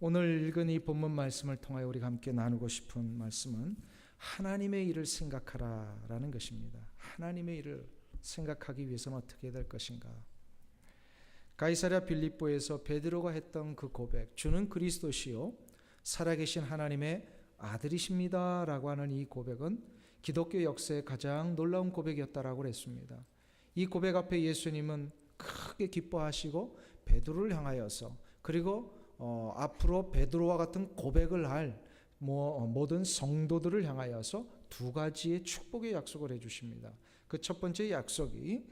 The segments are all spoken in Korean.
오늘 읽은 이 본문 말씀을 통하여 우리가 함께 나누고 싶은 말씀은 하나님의 일을 생각하라라는 것입니다. 하나님의 일을 생각하기 위해서는 어떻게 해야 될 것인가? 가이사랴 빌립보에서 베드로가 했던 그 고백, 주는 그리스도시요 살아계신 하나님의 아들이십니다 라고 하는 이 고백은 기독교 역사의 가장 놀라운 고백이었다라고 했습니다. 이 고백 앞에 예수님은 크게 기뻐하시고 베드로를 향하여서, 그리고 앞으로 베드로와 같은 고백을 할 모든 성도들을 향하여서 두 가지의 축복의 약속을 해주십니다. 그 첫 번째 약속이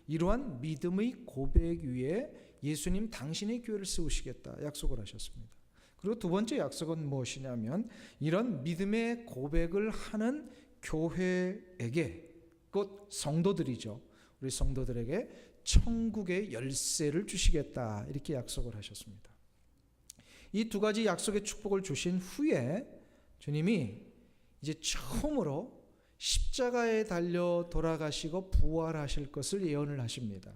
이러한 믿음의 고백 위에 예수님 당신의 교회를 세우시겠다 약속을 하셨습니다. 그리고 두 번째 약속은 무엇이냐면 이런 믿음의 고백을 하는 교회에게, 곧 성도들이죠, 우리 성도들에게 천국의 열쇠를 주시겠다 이렇게 약속을 하셨습니다. 이 두 가지 약속의 축복을 주신 후에 주님이 이제 처음으로 십자가에 달려 돌아가시고 부활하실 것을 예언을 하십니다.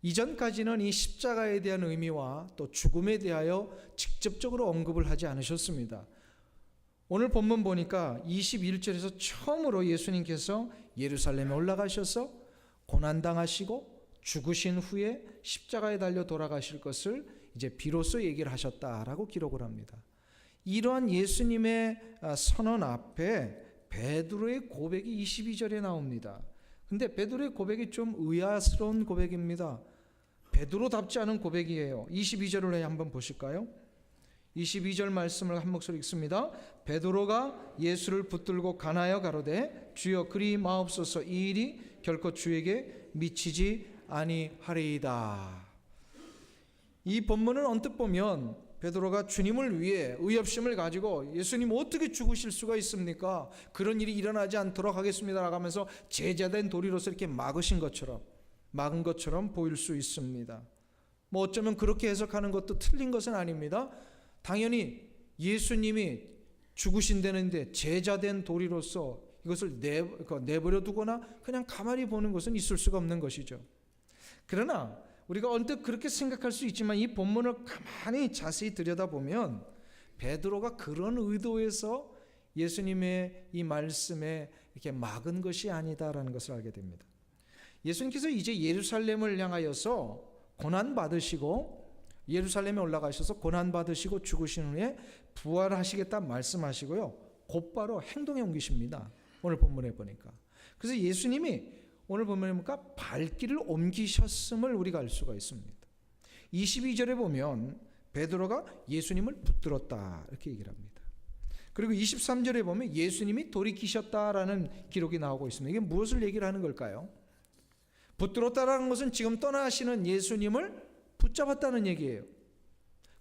이전까지는 이 십자가에 대한 의미와 또 죽음에 대하여 직접적으로 언급을 하지 않으셨습니다. 오늘 본문 보니까 21절에서 처음으로 예수님께서 예루살렘에 올라가셔서 고난당하시고 죽으신 후에 십자가에 달려 돌아가실 것을 이제 비로소 얘기를 하셨다라고 기록을 합니다. 이러한 예수님의 선언 앞에 베드로의 고백이 22절에 나옵니다. 근데 베드로의 고백이 좀 의아스러운 고백입니다. 베드로답지 않은 고백이에요. 22절을 한번 보실까요? 22절 말씀을 한 목소리 읽습니다. 베드로가 예수를 붙들고 가나여 가로되 주여 그리 마옵소서, 이 일이 결코 주에게 미치지 아니하리이다. 이 본문을 언뜻 보면 베드로가 주님을 위해 의협심을 가지고 예수님 어떻게 죽으실 수가 있습니까? 그런 일이 일어나지 않도록 하겠습니다 라고 하면서 제자된 도리로서 이렇게 막은 것처럼 보일 수 있습니다. 뭐 어쩌면 그렇게 해석하는 것도 틀린 것은 아닙니다. 당연히 예수님이 죽으신다는데 제자된 도리로서 이것을 내버려 두거나 그냥 가만히 보는 것은 있을 수가 없는 것이죠. 그러나 우리가 언뜻 그렇게 생각할 수 있지만 이 본문을 가만히 자세히 들여다보면 베드로가 그런 의도에서 예수님의 이 말씀에 이렇게 막은 것이 아니다라는 것을 알게 됩니다. 예수님께서 이제 예루살렘을 향하여서 고난받으시고 예루살렘에 올라가셔서 고난받으시고 죽으신 후에 부활하시겠다 말씀하시고요, 곧바로 행동에 옮기십니다. 오늘 본문에 보니까. 그래서 예수님이 오늘 본문에 보니까 발길을 옮기셨음을 우리가 알 수가 있습니다. 22절에 보면 베드로가 예수님을 붙들었다 이렇게 얘기를 합니다. 그리고 23절에 보면 예수님이 돌이키셨다라는 기록이 나오고 있습니다. 이게 무엇을 얘기를 하는 걸까요? 붙들었다라는 것은 지금 떠나시는 예수님을 붙잡았다는 얘기예요.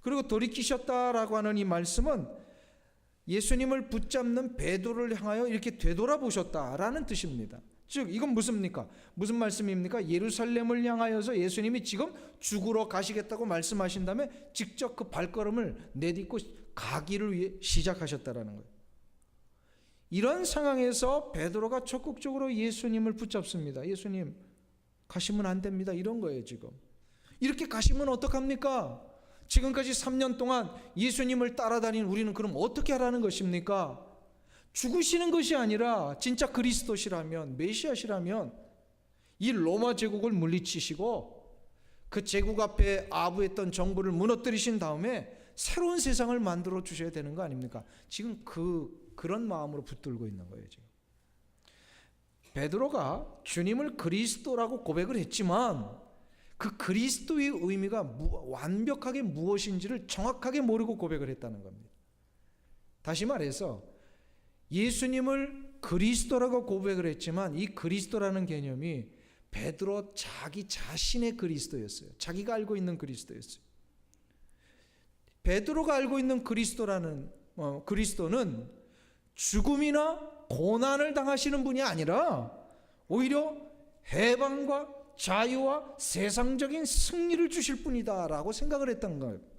그리고 돌이키셨다라고 하는 이 말씀은 예수님을 붙잡는 베드로를 향하여 이렇게 되돌아보셨다라는 뜻입니다. 즉 이건 무슨 말씀입니까? 예루살렘을 향하여서 예수님이 지금 죽으러 가시겠다고 말씀하신 다음에 직접 그 발걸음을 내딛고 가기를 위해 시작하셨다라는 거예요. 이런 상황에서 베드로가 적극적으로 예수님을 붙잡습니다. 예수님 가시면 안 됩니다. 이런 거예요. 지금 이렇게 가시면 어떡합니까? 지금까지 3년 동안 예수님을 따라다닌 우리는 그럼 어떻게 하라는 것입니까? 죽으시는 것이 아니라 진짜 그리스도시라면, 메시아시라면 이 로마 제국을 물리치시고 그 제국 앞에 아부했던 정부를 무너뜨리신 다음에 새로운 세상을 만들어 주셔야 되는 거 아닙니까? 지금 그런 마음으로 붙들고 있는 거예요. 지금 베드로가 주님을 그리스도라고 고백을 했지만 그 그리스도의 의미가 완벽하게 무엇인지를 정확하게 모르고 고백을 했다는 겁니다. 다시 말해서 예수님을 그리스도라고 고백을 했지만 이 그리스도라는 개념이 베드로 자기 자신의 그리스도였어요. 자기가 알고 있는 그리스도였어요. 베드로가 알고 있는 그리스도는 죽음이나 고난을 당하시는 분이 아니라 오히려 해방과 자유와 세상적인 승리를 주실 분이다라고 생각을 했던 거예요.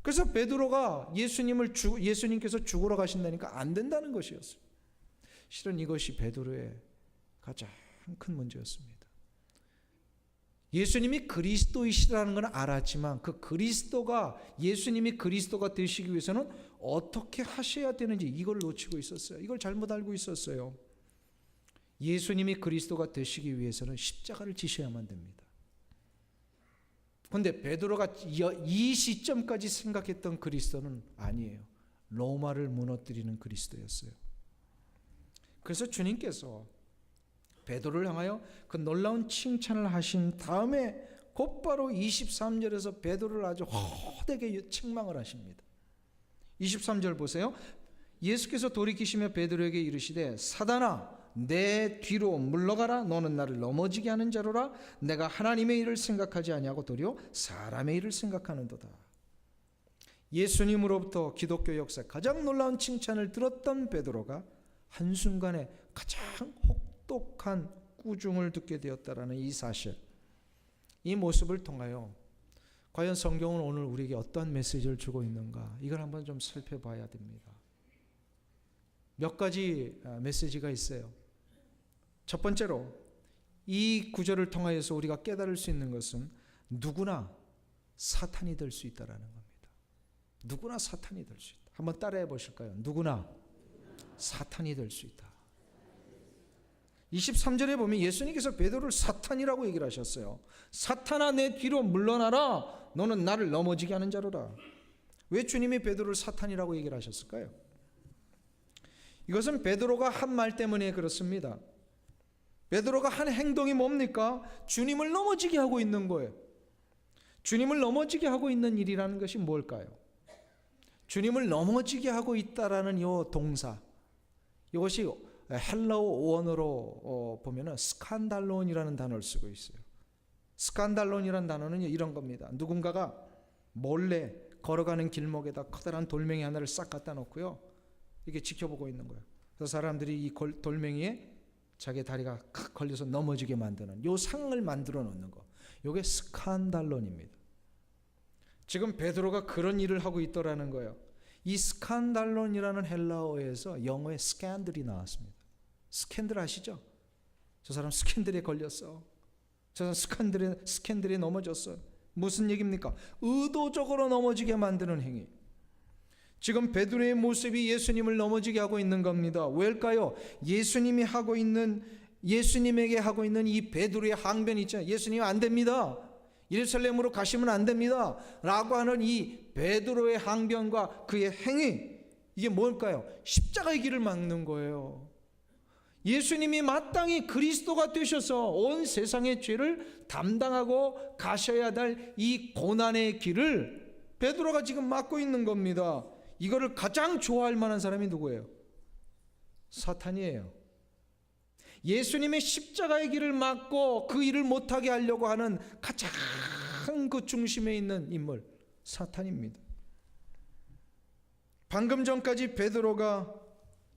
그래서 베드로가 예수님께서 죽으러 가신다니까 안 된다는 것이었어요. 실은 이것이 베드로의 가장 큰 문제였습니다. 예수님이 그리스도이시라는 건 알았지만 그 그리스도가 예수님이 그리스도가 되시기 위해서는 어떻게 하셔야 되는지 이걸 놓치고 있었어요. 이걸 잘못 알고 있었어요. 예수님이 그리스도가 되시기 위해서는 십자가를 지셔야만 됩니다. 그런데 베드로가 이 시점까지 생각했던 그리스도는 아니에요. 로마를 무너뜨리는 그리스도였어요. 그래서 주님께서 베드로를 향하여 그 놀라운 칭찬을 하신 다음에 곧바로 23절에서 베드로를 아주 헛되게 책망을 하십니다. 23절 보세요. 예수께서 돌이키시며 베드로에게 이르시되 사단아 내 뒤로 물러가라. 너는 나를 넘어지게 하는 자로라. 내가 하나님의 일을 생각하지 아니하고 도리어 사람의 일을 생각하는도다. 예수님으로부터 기독교 역사 가장 놀라운 칭찬을 들었던 베드로가 한순간에 가장 혹독한 꾸중을 듣게 되었다라는 이 사실, 이 모습을 통하여 과연 성경은 오늘 우리에게 어떠한 메시지를 주고 있는가, 이걸 한번 좀 살펴봐야 됩니다. 몇 가지 메시지가 있어요. 첫 번째로 이 구절을 통하여서 우리가 깨달을 수 있는 것은 누구나 사탄이 될 수 있다라는 겁니다. 누구나 사탄이 될 수 있다. 한번 따라해 보실까요? 누구나 사탄이 될 수 있다. 23절에 보면 예수님께서 베드로를 사탄이라고 얘기를 하셨어요. 사탄아 내 뒤로 물러나라. 너는 나를 넘어지게 하는 자로라. 왜 주님이 베드로를 사탄이라고 얘기를 하셨을까요? 이것은 베드로가 한 말 때문에 그렇습니다. 베드로가 한 행동이 뭡니까? 주님을 넘어지게 하고 있는 거예요. 주님을 넘어지게 하고 있는 일이라는 것이 뭘까요? 주님을 넘어지게 하고 있다라는 이 동사, 이것이 헬라어 원어로 보면은 스칸달론이라는 단어를 쓰고 있어요. 스칸달론이라는 단어는 이런 겁니다. 누군가가 몰래 걸어가는 길목에다 커다란 돌멩이 하나를 싹 갖다 놓고요, 이렇게 지켜보고 있는 거예요. 그래서 사람들이 이 돌멩이에 자기 다리가 칵 걸려서 넘어지게 만드는 요 상을 만들어 놓는 거, 요게 스칸달론입니다. 지금 베드로가 그런 일을 하고 있더라는 거예요. 이 스칸달론이라는 헬라어에서 영어에 스캔들이 나왔습니다. 스캔들 아시죠? 저 사람 스캔들에 걸렸어. 저 사람 스캔들에 넘어졌어. 무슨 얘기입니까? 의도적으로 넘어지게 만드는 행위. 지금 베드로의 모습이 예수님을 넘어지게 하고 있는 겁니다. 왜일까요? 예수님에게 하고 있는 이 베드로의 항변이 있잖아요. 예수님 안 됩니다. 예루살렘으로 가시면 안 됩니다. 라고 하는 이 베드로의 항변과 그의 행위, 이게 뭘까요? 십자가의 길을 막는 거예요. 예수님이 마땅히 그리스도가 되셔서 온 세상의 죄를 담당하고 가셔야 될 이 고난의 길을 베드로가 지금 막고 있는 겁니다. 이거를 가장 좋아할 만한 사람이 누구예요? 사탄이에요. 예수님의 십자가의 길을 막고 그 일을 못하게 하려고 하는 가장 그 중심에 있는 인물, 사탄입니다. 방금 전까지 베드로가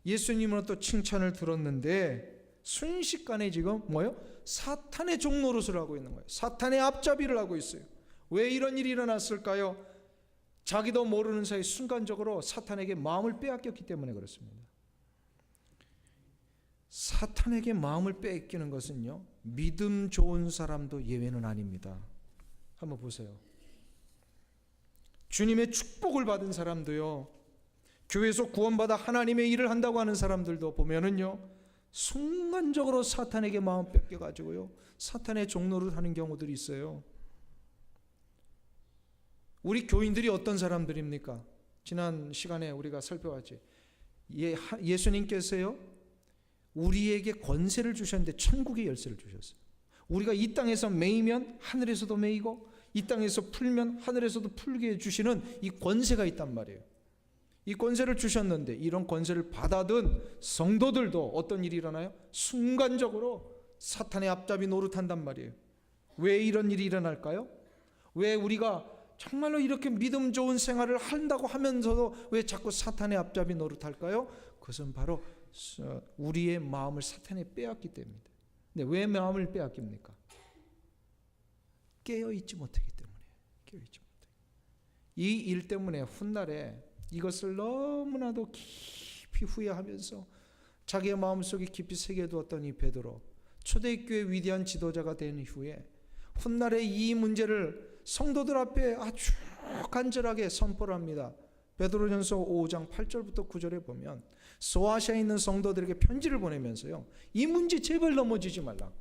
예수님으로부터 칭찬을 들었는데 순식간에 지금 뭐예요? 사탄의 종노릇을 하고 있는 거예요. 사탄의 앞잡이를 하고 있어요. 왜 이런 일이 일어났을까요? 자기도 모르는 사이 순간적으로 사탄에게 마음을 빼앗겼기 때문에 그렇습니다. 사탄에게 마음을 빼앗기는 것은요, 믿음 좋은 사람도 예외는 아닙니다. 한번 보세요. 주님의 축복을 받은 사람도요, 교회에서 구원받아 하나님의 일을 한다고 하는 사람들도 보면은요, 순간적으로 사탄에게 마음 뺏겨가지고요, 사탄의 종노릇 하는 경우들이 있어요. 우리 교인들이 어떤 사람들입니까? 지난 시간에 우리가 살펴봤지. 예수님께서요, 우리에게 권세를 주셨는데 천국의 열쇠를 주셨어요. 우리가 이 땅에서 매이면 하늘에서도 매이고 이 땅에서 풀면 하늘에서도 풀게 해주시는 이 권세가 있단 말이에요. 이 권세를 주셨는데 이런 권세를 받아든 성도들도 어떤 일이 일어나요? 순간적으로 사탄의 앞잡이 노릇한단 말이에요. 왜 이런 일이 일어날까요? 왜 우리가 정말로 이렇게 믿음 좋은 생활을 한다고 하면서도 왜 자꾸 사탄의 앞잡이 노릇할까요? 그것은 바로 우리의 마음을 사탄에 빼앗기 때문입니다. 근데 왜 마음을 빼앗깁니까? 깨어있지 못하기 때문에. 깨어있지 못하기. 이 일 때문에 훗날에 이것을 너무나도 깊이 후회하면서 자기의 마음속에 깊이 새겨두었던 이 베드로, 초대교회 위대한 지도자가 된 이후에 훗날에 이 문제를 성도들 앞에 아주 간절하게 선포를 합니다. 베드로전서 5장 8절부터 9절에 보면 소아시아에 있는 성도들에게 편지를 보내면서요, 이 문제 제발 넘어지지 말라고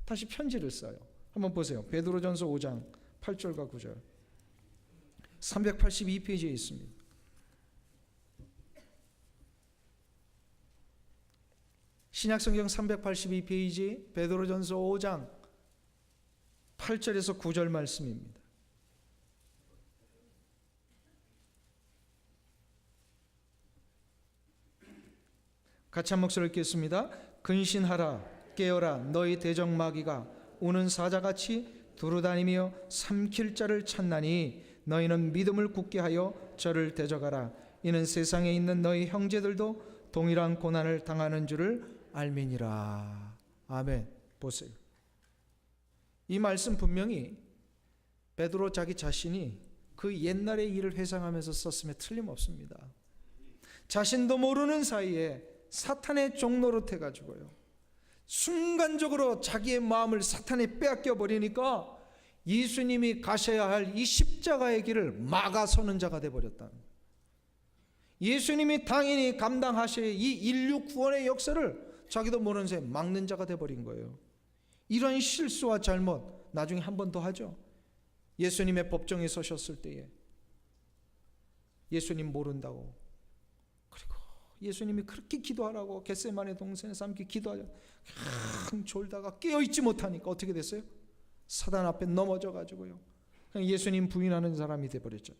다시 편지를 써요. 한번 보세요. 베드로전서 5장 8절과 9절 382페이지에 있습니다. 신약성경 382페이지 베드로전서 5장 8절에서 9절 말씀입니다. 같이 한 목소리 읽겠습니다. 근신하라, 깨어라, 너희 대적 마귀가 우는 사자같이 두루다니며 삼킬 자를 찾나니 너희는 믿음을 굳게 하여 저를 대적하라. 이는 세상에 있는 너희 형제들도 동일한 고난을 당하는 줄을 알미니라. 아멘. 보세요. 이 말씀 분명히 베드로 자기 자신이 그 옛날의 일을 회상하면서 썼음에 틀림없습니다. 자신도 모르는 사이에 사탄의 종노릇 해가지고요, 순간적으로 자기의 마음을 사탄이 빼앗겨 버리니까 예수님이 가셔야 할 이 십자가의 길을 막아서는 자가 되어버렸다. 예수님이 당연히 감당하셔야 이 인류 구원의 역사를 자기도 모르는 사이에 막는 자가 되어버린 거예요. 이런 실수와 잘못 나중에 한 번 더 하죠. 예수님의 법정에 서셨을 때에 예수님 모른다고, 그리고 예수님이 그렇게 기도하라고 겟세마네 동산에서 함께 기도하자 졸다가 깨어있지 못하니까 어떻게 됐어요? 사단 앞에 넘어져 가지고요, 그냥 예수님 부인하는 사람이 돼버렸죠.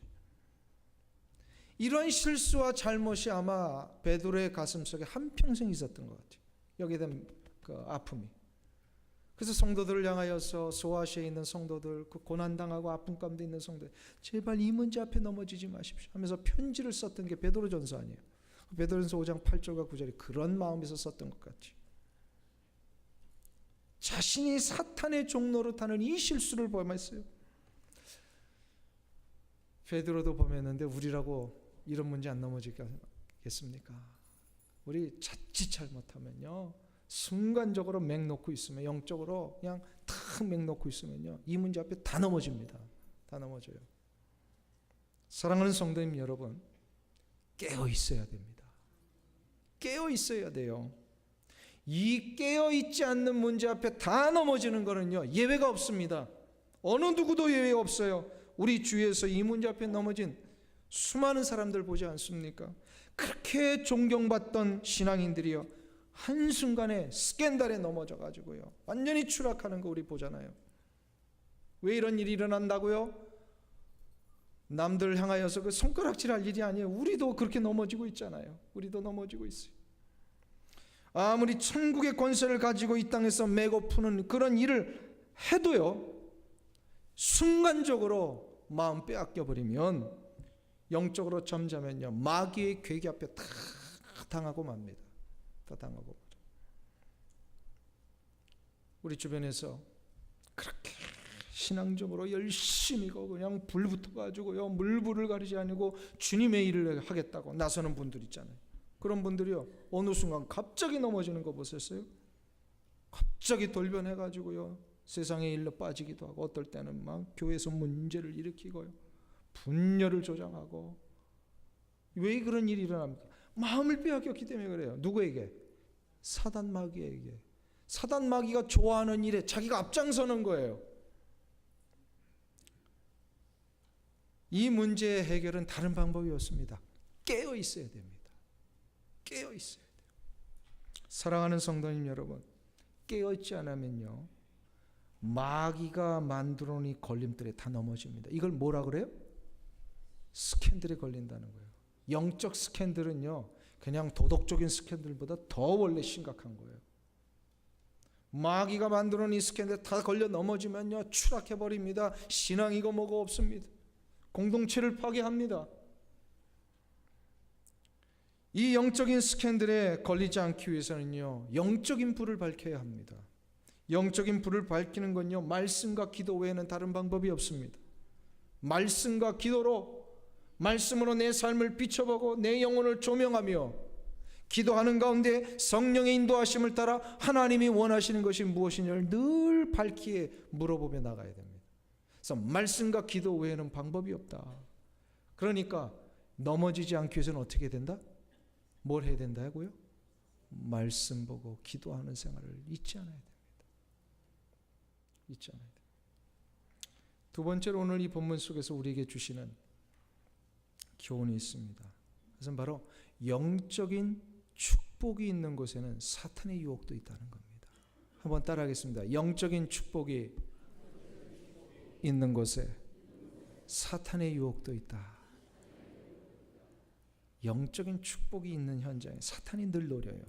이런 실수와 잘못이 아마 베드로의 가슴속에 한평생 있었던 것 같아요. 여기에 대한 그 아픔이. 그래서 성도들을 향하여서 소아시아에 있는 성도들, 그 고난당하고 아픔 가운데 있는 성도들, 제발 이 문제 앞에 넘어지지 마십시오 하면서 편지를 썼던 게 베드로전서 아니에요. 베드로전서 5장 8절과 9절이 그런 마음에서 썼던 것 같지. 자신이 사탄의 종노릇하는 이 실수를 범했어요. 베드로도 범했는데 우리라고 이런 문제 안 넘어지겠습니까? 우리 자칫 잘못하면요, 순간적으로 맥 놓고 있으면, 영적으로 그냥 탁 맥 놓고 있으면요, 이 문제 앞에 다 넘어집니다. 다 넘어져요. 사랑하는 성도님 여러분, 깨어 있어야 됩니다. 깨어 있어야 돼요. 이 깨어 있지 않는 문제 앞에 다 넘어지는 거는요, 예외가 없습니다. 어느 누구도 예외가 없어요. 우리 주위에서 이 문제 앞에 넘어진 수많은 사람들 보지 않습니까? 그렇게 존경받던 신앙인들이요, 한순간에 스캔들에 넘어져 가지고요 완전히 추락하는 거 우리 보잖아요. 왜 이런 일이 일어난다고요? 남들 향하여서 그 손가락질할 일이 아니에요. 우리도 그렇게 넘어지고 있잖아요. 우리도 넘어지고 있어요. 아무리 천국의 권세를 가지고 이 땅에서 메고 푸는 그런 일을 해도요, 순간적으로 마음 빼앗겨 버리면, 영적으로 잠자면요, 마귀의 괴기 앞에 다 당하고 맙니다. 다 당하고. 우리 주변에서 그렇게 신앙적으로 열심히 그냥 불 붙어가지고요, 물불을 가리지 아니고 주님의 일을 하겠다고 나서는 분들 있잖아요. 그런 분들이요, 어느 순간 갑자기 넘어지는 거 보셨어요? 갑자기 돌변해가지고요, 세상의 일로 빠지기도 하고, 어떨 때는 막 교회에서 문제를 일으키고요, 분열을 조장하고. 왜 그런 일이 일어납니까? 마음을 빼앗겼기 때문에 그래요. 누구에게? 사단 마귀에게. 사단 마귀가 좋아하는 일에 자기가 앞장서는 거예요. 이 문제의 해결은 다른 방법이 없습니다. 깨어 있어야 됩니다. 깨어 있어야 돼요. 사랑하는 성도님 여러분, 깨어 있지 않으면요, 마귀가 만들어 놓은 이 걸림돌에 다 넘어집니다. 이걸 뭐라 그래요? 스캔들에 걸린다는 거예요. 영적 스캔들은요, 그냥 도덕적인 스캔들보다 더 원래 심각한 거예요. 마귀가 만들어 놓은 이 스캔들에 다 걸려 넘어지면요, 추락해 버립니다. 신앙이고 뭐고 없습니다. 공동체를 파괴합니다. 이 영적인 스캔들에 걸리지 않기 위해서는요, 영적인 불을 밝혀야 합니다. 영적인 불을 밝히는 건요, 말씀과 기도 외에는 다른 방법이 없습니다. 말씀과 기도로, 말씀으로 내 삶을 비춰보고 내 영혼을 조명하며 기도하는 가운데 성령의 인도하심을 따라 하나님이 원하시는 것이 무엇이냐를 늘 밝히게 물어보며 나가야 됩니다. 그래서 말씀과 기도 외에는 방법이 없다. 그러니까 넘어지지 않기 위해서는 어떻게 된다? 뭘 해야 된다고요? 말씀 보고 기도하는 생활을 잊지 않아야 됩니다. 잊지 않아야 됩니다. 두 번째로 오늘 이 본문 속에서 우리에게 주시는 교훈이 있습니다. 그것은 바로 영적인 축복이 있는 곳에는 사탄의 유혹도 있다는 겁니다. 한번 따라하겠습니다. 영적인 축복이 있는 곳에 사탄의 유혹도 있다. 영적인 축복이 있는 현장에 사탄이 늘 노려요.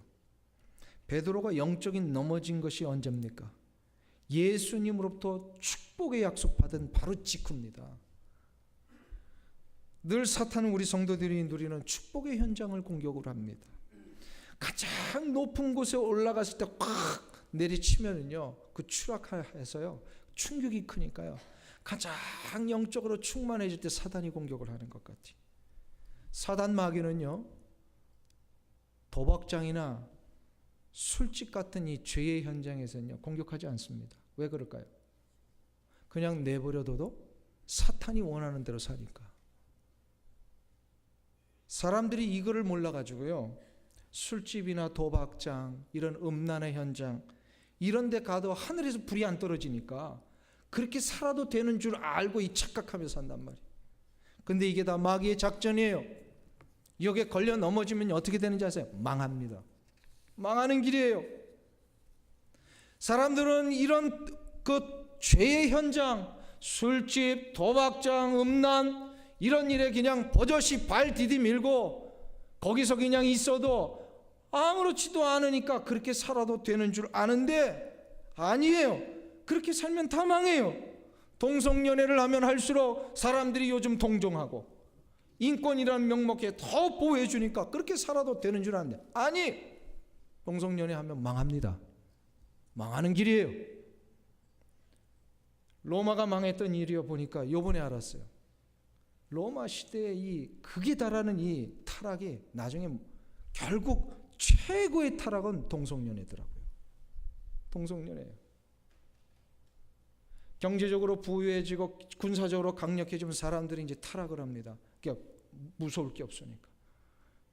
베드로가 영적인 넘어진 것이 언제입니까? 예수님으로부터 축복의 약속받은 바로 직후입니다. 늘 사탄은 우리 성도들이 누리는 축복의 현장을 공격을 합니다. 가장 높은 곳에 올라갔을 때 꽉 내리치면은요, 그 추락해서요, 충격이 크니까요, 가장 영적으로 충만해질 때 사단이 공격을 하는 것 같아요. 사단 마귀는요, 도박장이나 술집 같은 이 죄의 현장에서는요, 공격하지 않습니다. 왜 그럴까요? 그냥 내버려둬도 사탄이 원하는 대로 사니까. 사람들이 이거를 몰라가지고요, 술집이나 도박장, 이런 음란의 현장, 이런 데 가도 하늘에서 불이 안 떨어지니까 그렇게 살아도 되는 줄 알고 이 착각하며 산단 말이에요. 근데 이게 다 마귀의 작전이에요. 여기에 걸려 넘어지면 어떻게 되는지 아세요? 망합니다. 망하는 길이에요. 사람들은 이런 그 죄의 현장, 술집, 도박장, 음란, 이런 일에 그냥 버젓이 발 디디밀고 거기서 그냥 있어도 아무렇지도 않으니까 그렇게 살아도 되는 줄 아는데 아니에요. 그렇게 살면 다 망해요. 동성연애를 하면 할수록 사람들이 요즘 동정하고 인권이라는 명목에 더 보호해 주니까 그렇게 살아도 되는 줄 아는데 아니, 동성연애 하면 망합니다. 망하는 길이에요. 로마가 망했던 일이여 보니까 요번에 알았어요. 로마 시대의 이 극에 달하는 이 타락이 나중에 결국 최고의 타락은 동성연애더라고요. 동성연애예요. 경제적으로 부유해지고 군사적으로 강력해지면 사람들이 이제 타락을 합니다. 그러니까 무서울 게 없으니까.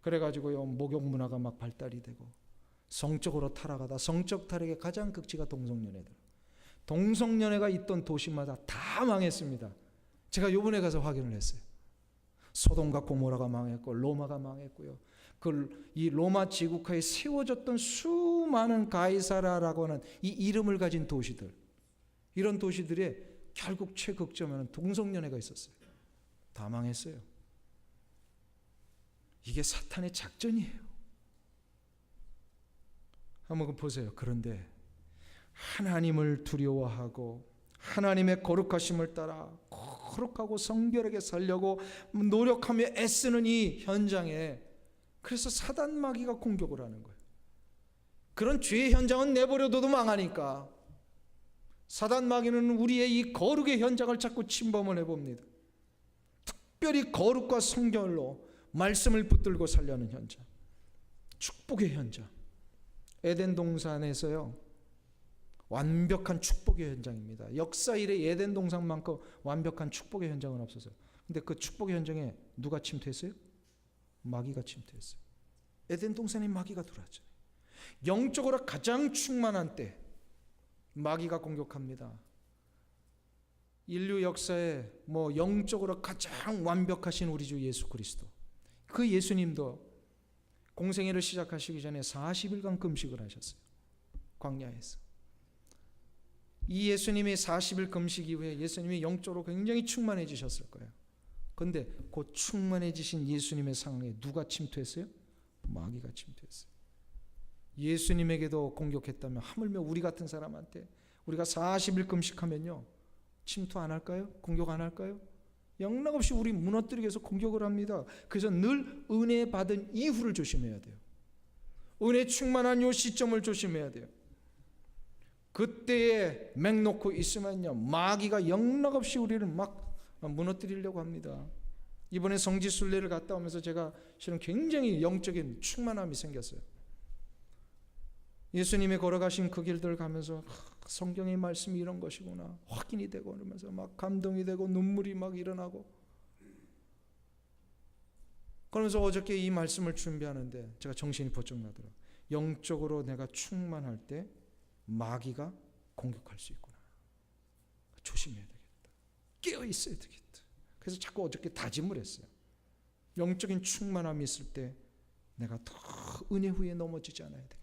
그래가지고요, 목욕 문화가 막 발달이 되고 성적으로 타락하다, 성적 타락의 가장 극치가 동성연애들. 동성연애가 있던 도시마다 다 망했습니다. 제가 요번에 가서 확인을 했어요. 소돔과 고모라가 망했고 로마가 망했고요. 이 로마 제국하에 세워졌던 수많은 가이사라라고 하는 이 이름을 가진 도시들, 이런 도시들의 결국 최극점에는 동성연애가 있었어요. 다 망했어요. 이게 사탄의 작전이에요. 한번 보세요. 그런데 하나님을 두려워하고 하나님의 거룩하심을 따라 거룩하고 성결하게 살려고 노력하며 애쓰는 이 현장에, 그래서 사단 마귀가 공격을 하는 거예요. 그런 죄의 현장은 내버려둬도 망하니까 사단 마귀는 우리의 이 거룩의 현장을 자꾸 침범을 해봅니다. 특별히 거룩과 성결로 말씀을 붙들고 살려는 현장, 축복의 현장. 에덴 동산에서요, 완벽한 축복의 현장입니다. 역사 이래 에덴 동산만큼 완벽한 축복의 현장은 없었어요. 근데 그 축복의 현장에 누가 침투했어요? 마귀가 침투했어요. 에덴 동산에 마귀가 들어왔죠. 영적으로 가장 충만한 때 마귀가 공격합니다. 인류 역사에 영적으로 가장 완벽하신 우리 주 예수 그리스도, 그 예수님도 공생애를 시작하시기 전에 40일간 금식을 하셨어요. 광야에서. 이 예수님의 40일 금식 이후에 예수님이 영적으로 굉장히 충만해지셨을 거예요. 그런데 곧 충만해지신 예수님의 상황에 누가 침투했어요? 마귀가 침투했어요. 예수님에게도 공격했다면 하물며 우리 같은 사람한테, 우리가 40일 금식하면요, 침투 안 할까요? 공격 안 할까요? 영락없이 우리 무너뜨리기 위해서 공격을 합니다. 그래서 늘 은혜 받은 이후를 조심해야 돼요. 은혜 충만한 요 시점을 조심해야 돼요. 그때에 맹 놓고 있으면요, 마귀가 영락없이 우리를 막 무너뜨리려고 합니다. 이번에 성지순례를 갔다 오면서 제가 실은 굉장히 영적인 충만함이 생겼어요. 예수님이 걸어가신 그 길들을 가면서 성경의 말씀이 이런 것이구나 확인이 되고, 그러면서 막 감동이 되고 눈물이 막 일어나고, 그러면서 어저께 이 말씀을 준비하는데 제가 정신이 번쩍 나더라고요. 영적으로 내가 충만할 때 마귀가 공격할 수 있구나. 조심해야 되겠다. 깨어 있어야 되겠다. 그래서 자꾸 어저께 다짐을 했어요. 영적인 충만함이 있을 때 내가 더 은혜 후에 넘어지지 않아야 되겠다.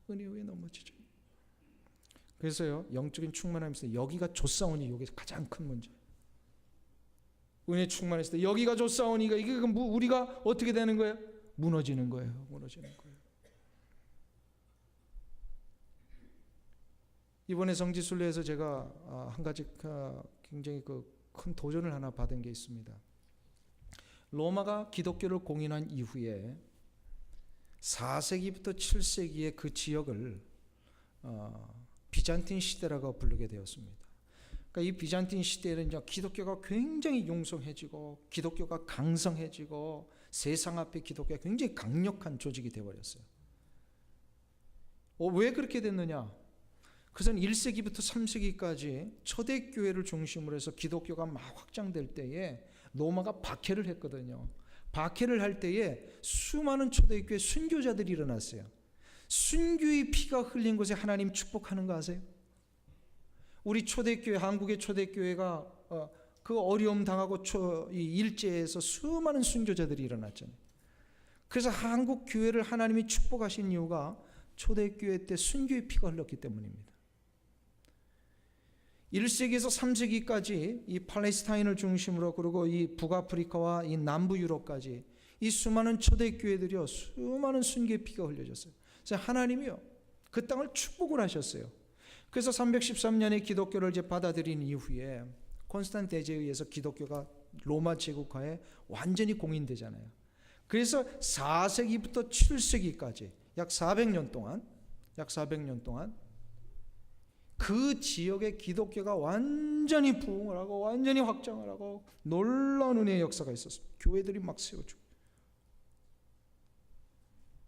은혜 후에 넘어지죠. 그래서요, 영적인 충만함이 있을 때 여기가 좆사오니, 여기 가장 큰 문제. 은혜 충만했을 때 여기가 좆사오니까 이게 우리가 어떻게 되는 거예요? 무너지는 거예요. 무너지는 거예요. 이번에 성지순례에서 제가 한 가지 굉장히 큰 도전을 하나 받은 게 있습니다. 로마가 기독교를 공인한 이후에 4세기부터 7세기의 그 지역을 비잔틴 시대라고 부르게 되었습니다. 그러니까 이 비잔틴 시대에는 이제 기독교가 굉장히 용성해지고 기독교가 강성해지고 세상 앞에 기독교가 굉장히 강력한 조직이 되어버렸어요. 왜 그렇게 됐느냐? 그래서 1세기부터 3세기까지 초대교회를 중심으로 해서 기독교가 막 확장될 때에 로마가 박해를 했거든요. 박해를 할 때에 수많은 초대교회 순교자들이 일어났어요. 순교의 피가 흘린 곳에 하나님 축복하는 거 아세요? 우리 초대교회, 한국의 초대교회가 그 어려움 당하고 이 일제에서 수많은 순교자들이 일어났잖아요. 그래서 한국 교회를 하나님이 축복하신 이유가 초대교회 때 순교의 피가 흘렀기 때문입니다. 1세기에서 3세기까지 이 팔레스타인을 중심으로, 그리고 이 북아프리카와 이 남부 유럽까지 이 수많은 초대교회들이요, 수많은 순교의 피가 흘려졌어요. 그래서 하나님이요, 그 땅을 축복을 하셨어요. 그래서 313년에 기독교를 이제 받아들인 이후에 콘스탄 대제에 의해서 기독교가 로마 제국하에 완전히 공인되잖아요. 그래서 4세기부터 7세기까지 약 400년 동안 그 지역의 기독교가 완전히 부흥을 하고 완전히 확장을 하고 놀라운 은혜의 역사가 있었습니다. 교회들이 막 세워지고.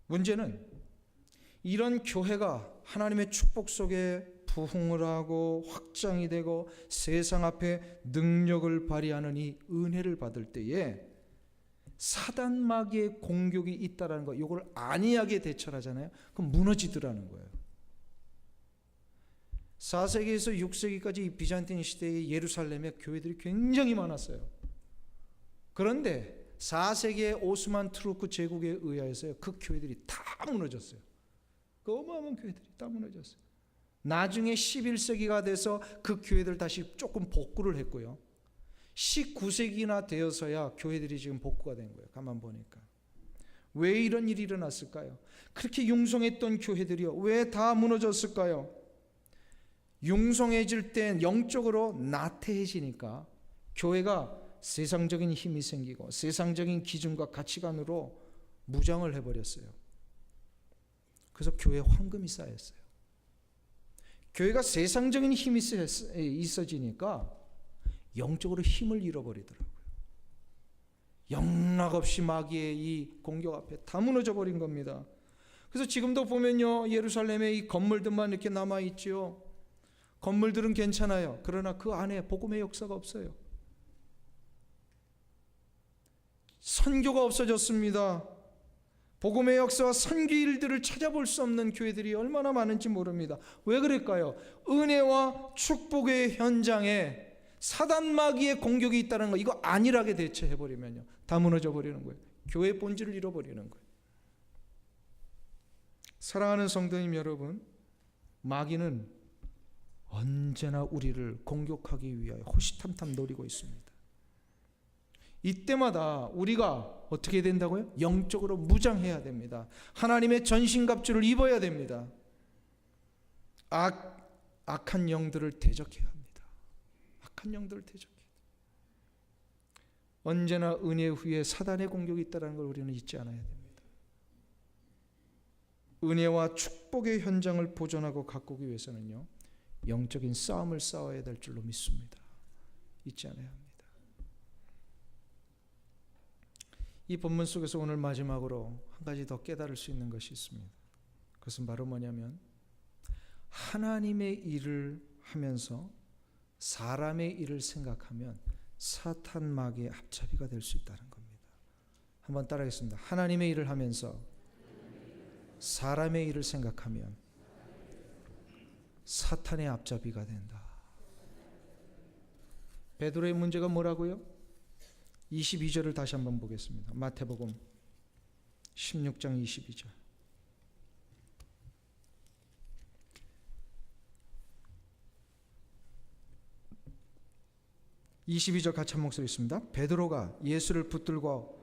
문제는 이런 교회가 하나님의 축복 속에 부흥을 하고 확장이 되고 세상 앞에 능력을 발휘하는 이 은혜를 받을 때에 사단 마귀의 공격이 있다라는 거, 이걸 안이하게 대처하잖아요. 그럼 무너지더라는 거예요. 4세기에서 6세기까지 이 비잔틴 시대의 예루살렘에 교회들이 굉장히 많았어요. 그런데 4세기의 오스만 투르크 제국에 의하여서 그 교회들이 다 무너졌어요. 그 어마어마한 교회들이 다 무너졌어요. 나중에 11세기가 돼서 그 교회들 다시 조금 복구를 했고요. 19세기나 되어서야 교회들이 지금 복구가 된 거예요. 가만 보니까. 왜 이런 일이 일어났을까요? 그렇게 융성했던 교회들이요, 왜 다 무너졌을까요? 융성해질 때 영적으로 나태해지니까 교회가 세상적인 힘이 생기고 세상적인 기준과 가치관으로 무장을 해버렸어요. 그래서 교회에 황금이 쌓였어요. 교회가 세상적인 힘이 있어지니까 영적으로 힘을 잃어버리더라고요. 영락없이 마귀의 이 공격 앞에 다 무너져 버린 겁니다. 그래서 지금도 보면요, 예루살렘에 이 건물들만 이렇게 남아있지요. 건물들은 괜찮아요. 그러나 그 안에 복음의 역사가 없어요. 선교가 없어졌습니다. 복음의 역사와 선교 일들을 찾아볼 수 없는 교회들이 얼마나 많은지 모릅니다. 왜 그럴까요? 은혜와 축복의 현장에 사단 마귀의 공격이 있다는 거, 이거 안일하게 대처해버리면요, 다 무너져 버리는 거예요. 교회의 본질을 잃어버리는 거예요. 사랑하는 성도님 여러분, 마귀는 언제나 우리를 공격하기 위하여 호시탐탐 노리고 있습니다. 이때마다 우리가 어떻게 된다고요? 영적으로 무장해야 됩니다. 하나님의 전신갑주를 입어야 됩니다. 악한 영들을 대적해야 합니다. 악한 영들을 대적해야 됩니다. 언제나 은혜 후에 사단의 공격이 있다는 걸 우리는 잊지 않아야 됩니다. 은혜와 축복의 현장을 보존하고 가꾸기 위해서는요, 영적인 싸움을 싸워야 될 줄로 믿습니다. 잊지 않아야 합니다. 이 본문 속에서 오늘 마지막으로 한 가지 더 깨달을 수 있는 것이 있습니다. 그것은 바로 뭐냐면 하나님의 일을 하면서 사람의 일을 생각하면 사탄 마귀의 앞잡이가 될 수 있다는 겁니다. 한번 따라하겠습니다. 하나님의 일을 하면서 사람의 일을 생각하면 사탄의 앞잡이가 된다. 베드로의 문제가 뭐라고요? 22절을 다시 한번 보겠습니다. 마태복음 16장 22절. 22절 같이 한 목소리 있습니다. 베드로가 예수를 붙들고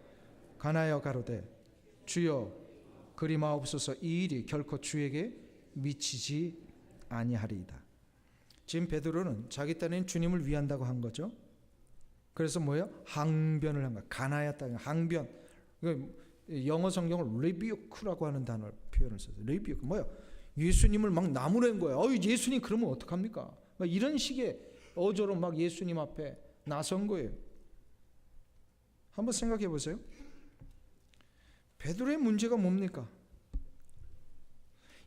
가나여 가로되 주여 그리 마옵소서, 이 일이 결코 주에게 미치지 아니하리이다. 지금 베드로는 자기 딴에는 주님을 위한다고 한 거죠. 그래서 뭐예요? 항변을 한 거야. 가나야 땅 항변. 영어 성경을 rebuke라고 하는 단어를 표현을 써서 rebuke 뭐야? 예수님을 막 나무랜 거야. 예수님 그러면 어떡합니까? 막 이런 식의 어조로 막 예수님 앞에 나선 거예요. 한번 생각해 보세요. 베드로의 문제가 뭡니까?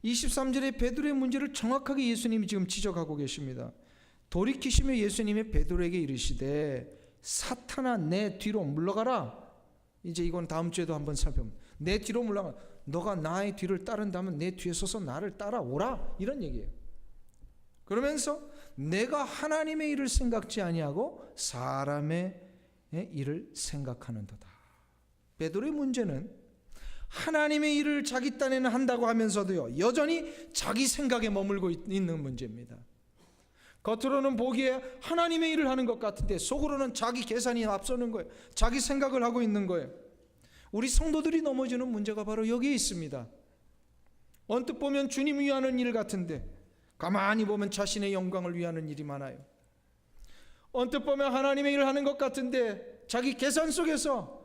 23절에 베드로의 문제를 정확하게 예수님이 지금 지적하고 계십니다. 돌이키시며 예수님이 베드로에게 이르시되 사탄아 내 뒤로 물러가라. 이제 이건 다음 주에도 한번 살펴봅니다. 내 뒤로 물러가. 너가 나의 뒤를 따른다면 내 뒤에 서서 나를 따라오라. 이런 얘기예요. 그러면서 내가 하나님의 일을 생각지 아니하고 사람의 일을 생각하는도다. 베드로의 문제는 하나님의 일을 자기 딴에는 한다고 하면서도요, 여전히 자기 생각에 머물고 있는 문제입니다. 겉으로는 보기에 하나님의 일을 하는 것 같은데 속으로는 자기 계산이 앞서는 거예요. 자기 생각을 하고 있는 거예요. 우리 성도들이 넘어지는 문제가 바로 여기에 있습니다. 언뜻 보면 주님 위하는 일 같은데 가만히 보면 자신의 영광을 위하는 일이 많아요. 언뜻 보면 하나님의 일을 하는 것 같은데 자기 계산 속에서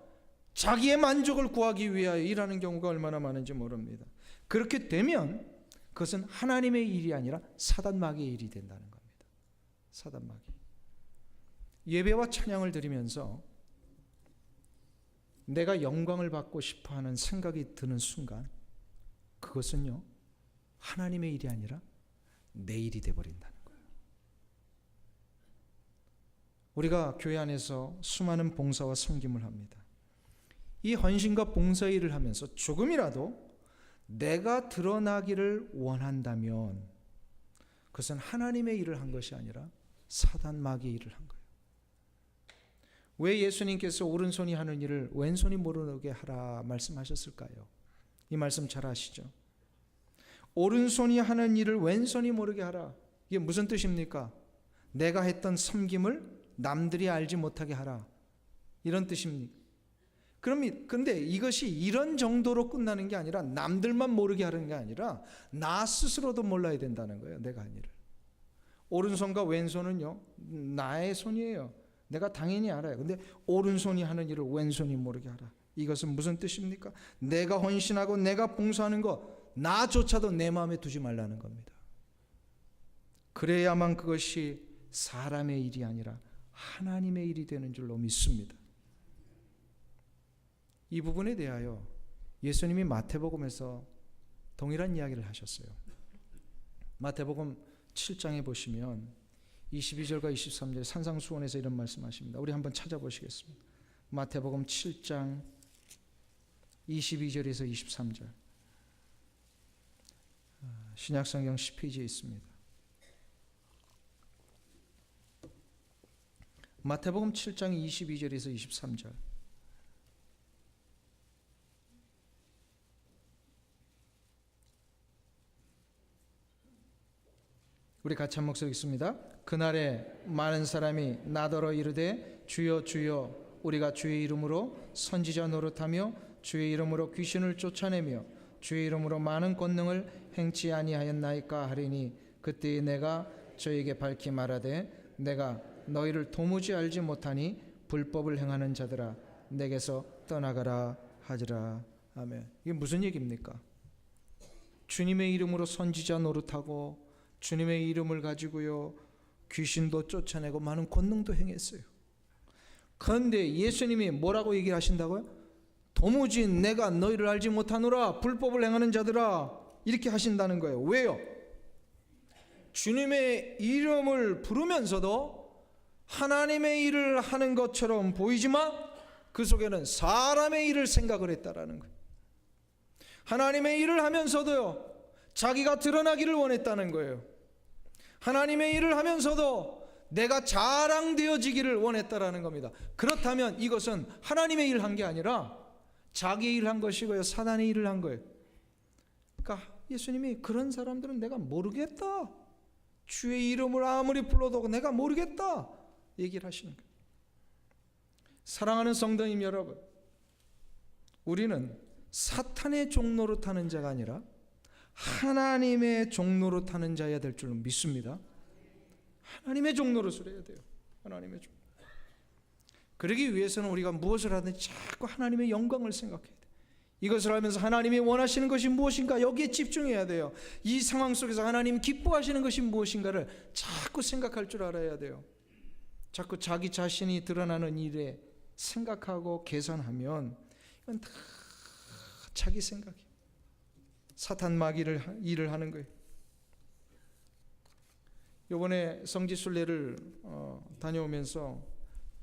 자기의 만족을 구하기 위하여 일하는 경우가 얼마나 많은지 모릅니다. 그렇게 되면 그것은 하나님의 일이 아니라 사단 마귀의 일이 된다는 겁니다. 사단 마귀. 예배와 찬양을 드리면서 내가 영광을 받고 싶어하는 생각이 드는 순간 그것은요 하나님의 일이 아니라 내 일이 되어버린다는 거예요. 우리가 교회 안에서 수많은 봉사와 섬김을 합니다. 이 헌신과 봉사 일을 하면서 조금이라도 내가 드러나기를 원한다면 그것은 하나님의 일을 한 것이 아니라 사단 마귀의 일을 한 거예요. 왜 예수님께서 오른손이 하는 일을 왼손이 모르게 하라 말씀하셨을까요? 이 말씀 잘 아시죠? 오른손이 하는 일을 왼손이 모르게 하라. 이게 무슨 뜻입니까? 내가 했던 섬김을 남들이 알지 못하게 하라. 이런 뜻입니까? 그런데 이것이 이런 정도로 끝나는 게 아니라 남들만 모르게 하는 게 아니라 나 스스로도 몰라야 된다는 거예요. 내가 한 일을. 오른손과 왼손은요 나의 손이에요. 내가 당연히 알아요. 근데 오른손이 하는 일을 왼손이 모르게 하라. 이것은 무슨 뜻입니까? 내가 헌신하고 내가 봉사하는 거 나조차도 내 마음에 두지 말라는 겁니다. 그래야만 그것이 사람의 일이 아니라 하나님의 일이 되는 줄로 믿습니다. 이 부분에 대하여 예수님이 마태복음에서 동일한 이야기를 하셨어요. 마태복음 7장에 보시면 22절과 23절 산상수훈에서 이런 말씀하십니다. 우리 한번 찾아보시겠습니다. 마태복음 7장 22절에서 23절 신약성경 10페이지에 있습니다. 마태복음 7장 22절에서 23절 우리 같이 한 목소리 있습니다. 그날에 많은 사람이 나더러 이르되 주여 주여 우리가 주의 이름으로 선지자 노릇하며 주의 이름으로 귀신을 쫓아내며 주의 이름으로 많은 권능을 행치 아니하였나이까 하리니 그때에 내가 저에게 밝히 말하되 내가 너희를 도무지 알지 못하니 불법을 행하는 자들아 내게서 떠나가라 하지라. 아멘. 이게 무슨 얘기입니까? 주님의 이름으로 선지자 노릇하고 주님의 이름을 가지고요 귀신도 쫓아내고 많은 권능도 행했어요. 그런데 예수님이 뭐라고 얘기를 하신다고요? 도무지 내가 너희를 알지 못하노라 불법을 행하는 자들아, 이렇게 하신다는 거예요. 왜요? 주님의 이름을 부르면서도 하나님의 일을 하는 것처럼 보이지만 그 속에는 사람의 일을 생각을 했다라는 거예요. 하나님의 일을 하면서도요, 자기가 드러나기를 원했다는 거예요. 하나님의 일을 하면서도 내가 자랑되어지기를 원했다라는 겁니다. 그렇다면 이것은 하나님의 일을 한 게 아니라 자기의 일을 한 것이고요, 사단의 일을 한 거예요. 그러니까 예수님이 그런 사람들은 내가 모르겠다, 주의 이름을 아무리 불러도 내가 모르겠다 얘기를 하시는 거예요. 사랑하는 성도님 여러분, 우리는 사탄의 종로로 타는 자가 아니라 하나님의 종로로 타는 자여야 될 줄 믿습니다. 하나님의 종로로 서야 돼요. 하나님의 종로. 그러기 위해서는 우리가 무엇을 하든지 자꾸 하나님의 영광을 생각해야 돼요. 이것을 하면서 하나님이 원하시는 것이 무엇인가 여기에 집중해야 돼요. 이 상황 속에서 하나님 기뻐하시는 것이 무엇인가를 자꾸 생각할 줄 알아야 돼요. 자꾸 자기 자신이 드러나는 일에 생각하고 계산하면 이건 다 자기 생각이에요. 사탄 마귀를 일을 하는 거예요. 이번에 성지순례를 다녀오면서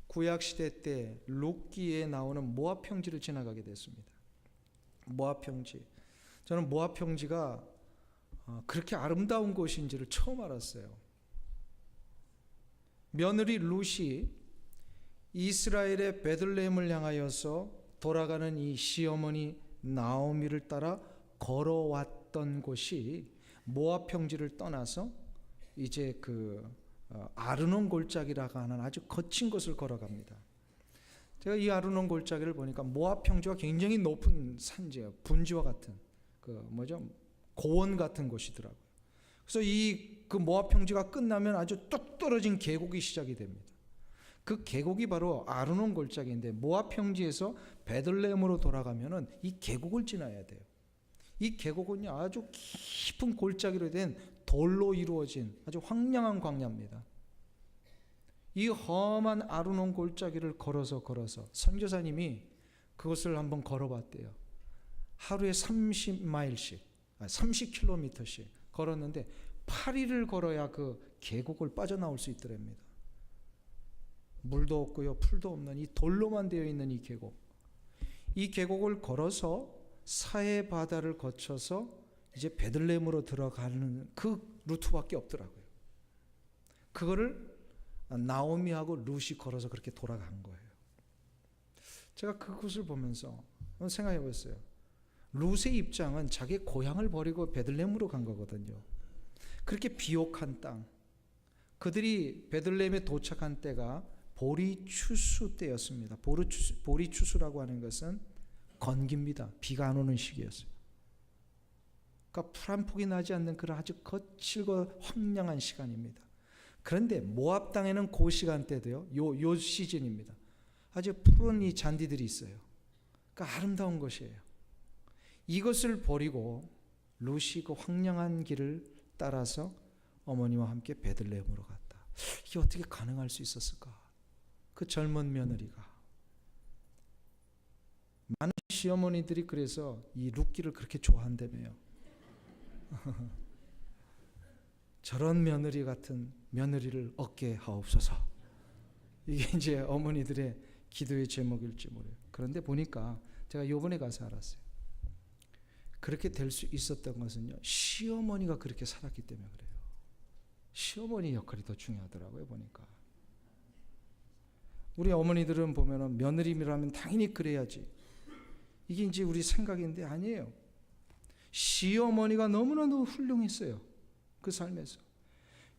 구약시대 때 룻기에 나오는 모압 평지를 지나가게 됐습니다. 모압 평지. 저는 모압 평지가 그렇게 아름다운 곳인지를 처음 알았어요. 며느리 룻이 이스라엘의 베들레헴을 향하여서 돌아가는 이 시어머니 나오미를 따라 걸어왔던 곳이 모압 평지를 떠나서 이제 그 아르논 골짜기라고 하는 아주 거친 곳을 걸어갑니다. 제가 이 아르논 골짜기를 보니까 모압 평지가 굉장히 높은 산지예요. 분지와 같은 고원 같은 곳이더라고요. 그래서 그 모압 평지가 끝나면 아주 뚝 떨어진 계곡이 시작이 됩니다. 그 계곡이 바로 아르논 골짜기인데 모압 평지에서 베들레헴으로 돌아가면은 이 계곡을 지나야 돼요. 이 계곡은 아주 깊은 골짜기로 된 돌로 이루어진 아주 황량한 광야입니다. 이 험한 아르논 골짜기를 걸어서 선교사님이 그것을 한번 걸어봤대요. 하루에 30km씩 걸었는데 8일을 걸어야 그 계곡을 빠져나올 수 있더랍니다. 물도 없고요, 풀도 없는 이 돌로만 되어 있는 이 계곡. 이 계곡을 걸어서 사해 바다를 거쳐서 이제 베들레헴으로 들어가는 그 루트밖에 없더라고요. 그거를 나오미하고 룻이 걸어서 그렇게 돌아간 거예요. 제가 그것을 보면서 생각해 봤어요. 룻의 입장은 자기의 고향을 버리고 베들레헴으로 간 거거든요. 그렇게 비옥한 땅, 그들이 베들레헴에 도착한 때가 보리추수 때였습니다. 보리추수라고 하는 것은 건기입니다. 비가 안 오는 시기였어요. 그러니까 풀 한 폭이 나지 않는 그런 아주 거칠고 황량한 시간입니다. 그런데 모압 땅에는 그 시간대도요, 요 시즌입니다. 아주 푸른 이 잔디들이 있어요. 그러니까 아름다운 것이에요. 이것을 버리고 룻이 그 황량한 길을 따라서 어머니와 함께 베들레헴으로 갔다. 이게 어떻게 가능할 수 있었을까? 그 젊은 며느리가. 많은 시어머니들이 그래서 이 룻기를 그렇게 좋아한다며요. 저런 며느리 같은 며느리를 얻게 하옵소서. 이게 이제 어머니들의 기도의 제목일지 모르요. 그런데 보니까 제가 요번에 가서 알았어요. 그렇게 될 수 있었던 것은요, 시어머니가 그렇게 살았기 때문에 그래요. 시어머니 역할이 더 중요하더라고요, 보니까. 우리 어머니들은 보면은 며느리라면 당연히 그래야지, 이게 이제 우리 생각인데 아니에요. 시어머니가 너무나도 훌륭했어요, 그 삶에서.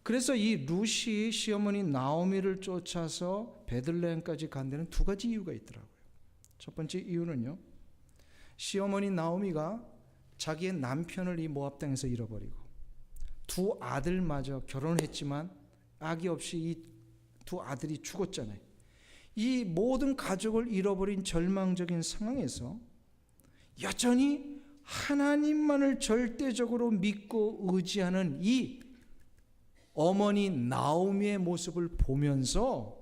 그래서 이 룻이 시어머니 나오미를 쫓아서 베들레헴까지 간 데는 두 가지 이유가 있더라고요. 첫 번째 이유는요, 시어머니 나오미가 자기의 남편을 이 모압 땅에서 잃어버리고 두 아들마저 결혼했지만 아기 없이 이 두 아들이 죽었잖아요. 이 모든 가족을 잃어버린 절망적인 상황에서 여전히 하나님만을 절대적으로 믿고 의지하는 이 어머니 나오미의 모습을 보면서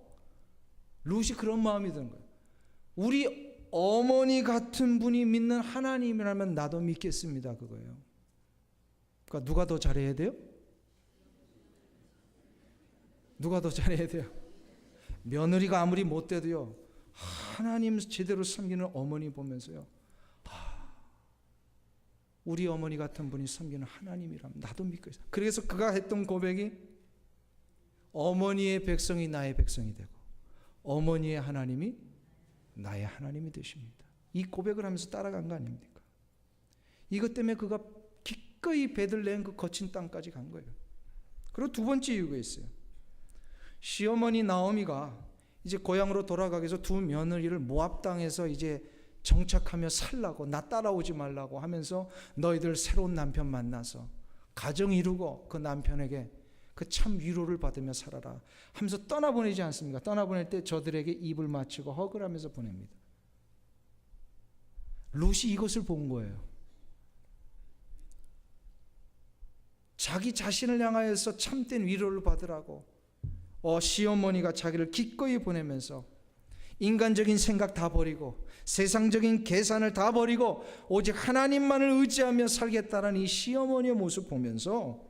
룻이 그런 마음이 드는 거예요. 우리 어머니 같은 분이 믿는 하나님이라면 나도 믿겠습니다. 그거예요. 그러니까 누가 더 잘해야 돼요? 누가 더 잘해야 돼요? 며느리가 아무리 못돼도요, 하나님 제대로 섬기는 어머니 보면서요, 우리 어머니 같은 분이 섬기는 하나님이라면 나도 믿고 있어요. 그래서 그가 했던 고백이 어머니의 백성이 나의 백성이 되고 어머니의 하나님이 나의 하나님이 되십니다. 이 고백을 하면서 따라간 거 아닙니까? 이것 때문에 그가 기꺼이 베들레헴 그 거친 땅까지 간 거예요. 그리고 두 번째 이유가 있어요. 시어머니 나오미가 이제 고향으로 돌아가기 위해서 두 며느리를 모압 땅에서 이제 정착하며 살라고, 나 따라오지 말라고 하면서 너희들 새로운 남편 만나서 가정 이루고 그 남편에게 그 참 위로를 받으며 살아라 하면서 떠나보내지 않습니까? 떠나보낼 때 저들에게 입을 맞추고 허그를 하면서 보냅니다. 룻이 이것을 본 거예요. 자기 자신을 향하여서 참된 위로를 받으라고 시어머니가 자기를 기꺼이 보내면서 인간적인 생각 다 버리고 세상적인 계산을 다 버리고 오직 하나님만을 의지하며 살겠다는 이 시어머니의 모습 보면서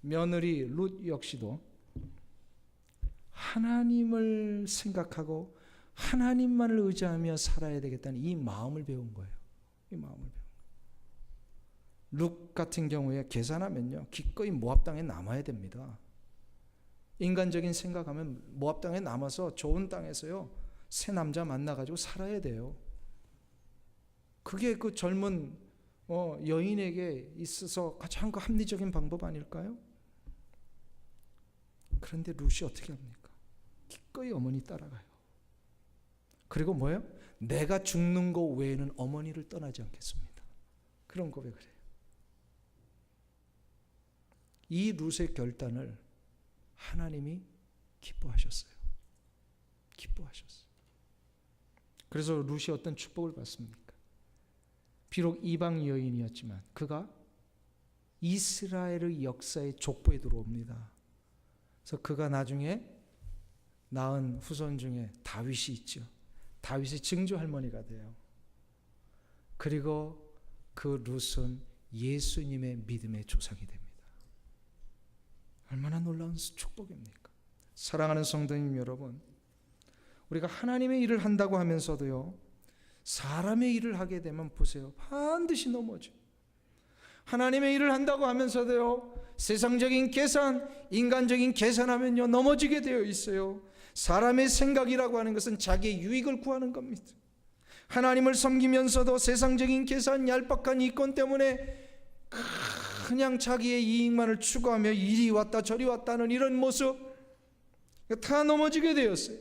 며느리 룻 역시도 하나님을 생각하고 하나님만을 의지하며 살아야 되겠다는 이 마음을 배운 거예요. 이 마음을 배운 거예요. 룻 같은 경우에 계산하면요, 기꺼이 모압 땅에 남아야 됩니다. 인간적인 생각하면 모압 땅에 남아서 좋은 땅에서요, 새 남자 만나가지고 살아야 돼요. 그게 그 젊은 여인에게 있어서 가장 그 합리적인 방법 아닐까요? 그런데 룻이 어떻게 합니까? 기꺼이 어머니 따라가요. 그리고 뭐예요? 내가 죽는 거 외에는 어머니를 떠나지 않겠습니다. 그런 고백을 해요. 이 룻의 결단을 하나님이 기뻐하셨어요. 기뻐하셨어요. 그래서 룻이 어떤 축복을 받습니까? 비록 이방 여인이었지만 그가 이스라엘의 역사의 족보에 들어옵니다. 그래서 그가 나중에 낳은 후손 중에 다윗이 있죠. 다윗의 증조 할머니가 돼요. 그리고 그 룻은 예수님의 믿음의 조상이 됩니다. 얼마나 놀라운 축복입니까? 사랑하는 성도님 여러분, 우리가 하나님의 일을 한다고 하면서도요, 사람의 일을 하게 되면 보세요, 반드시 넘어져. 하나님의 일을 한다고 하면서도요, 세상적인 계산, 인간적인 계산하면요, 넘어지게 되어 있어요. 사람의 생각이라고 하는 것은 자기의 유익을 구하는 겁니다. 하나님을 섬기면서도 세상적인 계산, 얄팍한 이권 때문에 그냥 자기의 이익만을 추구하며 이리 왔다 저리 왔다는 이런 모습, 다 넘어지게 되었어요.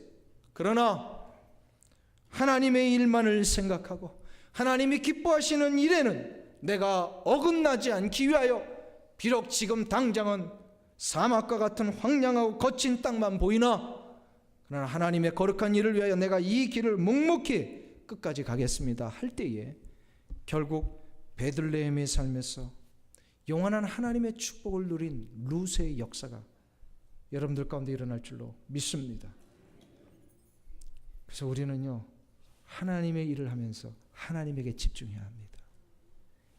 그러나 하나님의 일만을 생각하고 하나님이 기뻐하시는 일에는 내가 어긋나지 않기 위하여 비록 지금 당장은 사막과 같은 황량하고 거친 땅만 보이나 그러나 하나님의 거룩한 일을 위하여 내가 이 길을 묵묵히 끝까지 가겠습니다 할 때에 결국 베들레헴의 삶에서 영원한 하나님의 축복을 누린 룻의 역사가 여러분들 가운데 일어날 줄로 믿습니다. 그래서 우리는요, 하나님의 일을 하면서 하나님에게 집중해야 합니다.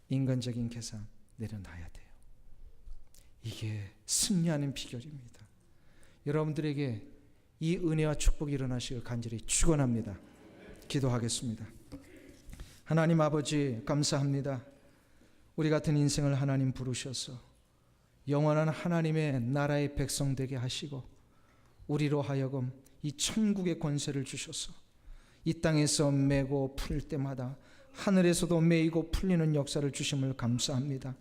인간적인 계산 내려놔야 돼요. 이게 승리하는 비결입니다. 여러분들에게 이 은혜와 축복이 일어나시길 간절히 축원합니다. 기도하겠습니다. 하나님 아버지 감사합니다. 우리 같은 인생을 하나님 부르셔서 영원한 하나님의 나라의 백성 되게 하시고 우리로 하여금 이 천국의 권세를 주셔서 이 땅에서 매고 풀 때마다 하늘에서도 매이고 풀리는 역사를 주심을 감사합니다.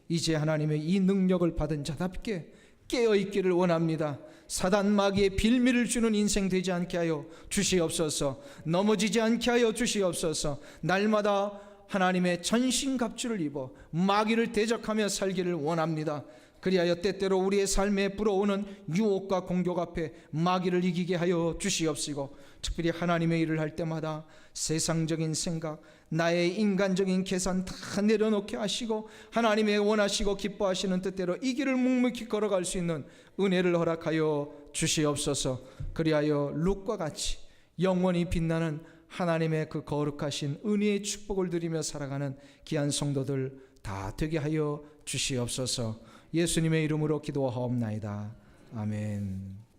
이제 하나님의 이 능력을 받은 자답게 깨어있기를 원합니다. 사단 마귀의 빌미를 주는 인생 되지 않게 하여 주시옵소서. 넘어지지 않게 하여 주시옵소서. 날마다 하나님의 전신갑주를 입어 마귀를 대적하며 살기를 원합니다. 그리하여 때때로 우리의 삶에 불어오는 유혹과 공격 앞에 마귀를 이기게 하여 주시옵시고, 특별히 하나님의 일을 할 때마다 세상적인 생각, 나의 인간적인 계산 다 내려놓게 하시고 하나님의 원하시고 기뻐하시는 뜻대로 이 길을 묵묵히 걸어갈 수 있는 은혜를 허락하여 주시옵소서. 그리하여 룻과 같이 영원히 빛나는 하나님의 그 거룩하신 은혜의 축복을 누리며 살아가는 귀한 성도들 다 되게 하여 주시옵소서. 예수님의 이름으로 기도하옵나이다. 아멘.